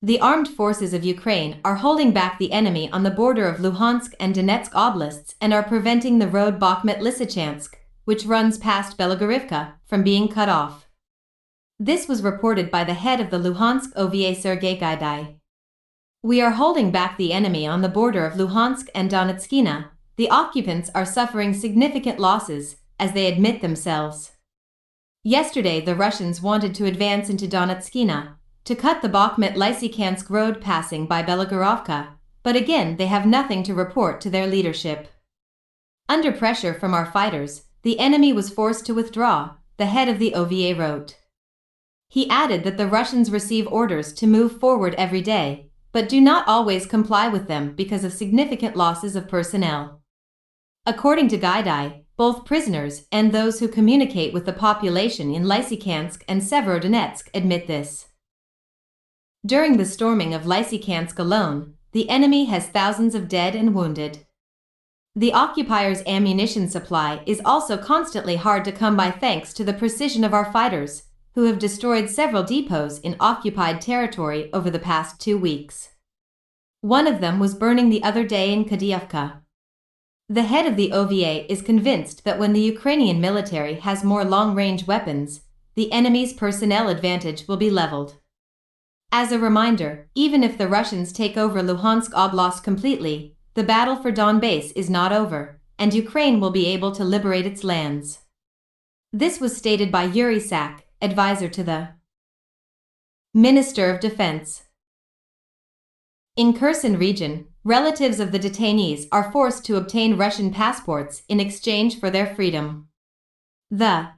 The armed forces of Ukraine are holding back the enemy on the border of Luhansk and Donetsk oblasts and are preventing the road Bakhmut-Lysychansk, which runs past Belogorivka, from being cut off. This was reported by the head of the Luhansk OVA Sergei Gaidai. "We are holding back the enemy on the border of Luhansk and Donetsk. The occupants are suffering significant losses, as they admit themselves. Yesterday the Russians wanted to advance into Donetsk, to cut the Bakhmut-Lysychansk road passing by Belogorovka, but again they have nothing to report to their leadership. Under pressure from our fighters, the enemy was forced to withdraw," the head of the OVA wrote. He added that the Russians receive orders to move forward every day, but do not always comply with them because of significant losses of personnel. According to Gaidai, both prisoners and those who communicate with the population in Lysychansk and Severodonetsk admit this. During the storming of Lysychansk alone, the enemy has thousands of dead and wounded. The occupiers' ammunition supply is also constantly hard to come by thanks to the precision of our fighters, who have destroyed several depots in occupied territory over the past 2 weeks. One of them was burning the other day in Kadiivka. The head of the OVA is convinced that when the Ukrainian military has more long-range weapons, the enemy's personnel advantage will be leveled. As a reminder, even if the Russians take over Luhansk Oblast completely, the battle for Donbass is not over, and Ukraine will be able to liberate its lands. This was stated by Yuri Sak, advisor to the Minister of Defense. In Kherson region, relatives of the detainees are forced to obtain Russian passports in exchange for their freedom. The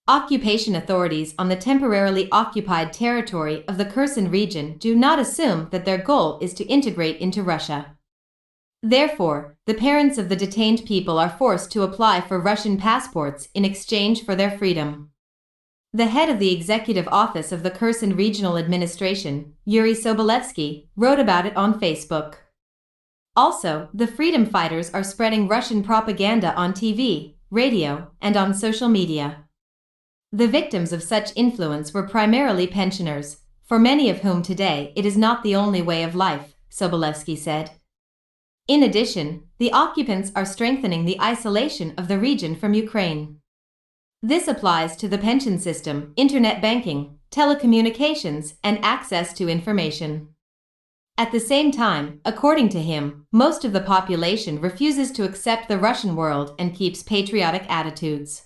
occupation authorities on the temporarily occupied territory of the Kherson region do not assume that their goal is to integrate into Russia. Therefore, the parents of the detained people are forced to apply for Russian passports in exchange for their freedom. The head of the executive office of the Kherson Regional Administration, Yuri Sobolevsky, wrote about it on Facebook. Also, the freedom fighters are spreading Russian propaganda on TV, radio, and on social media. The victims of such influence were primarily pensioners, for many of whom today it is not the only way of life, Sobolevsky said. In addition, the occupants are strengthening the isolation of the region from Ukraine. This applies to the pension system, internet banking, telecommunications, and access to information. At the same time, according to him, most of the population refuses to accept the Russian world and keeps patriotic attitudes.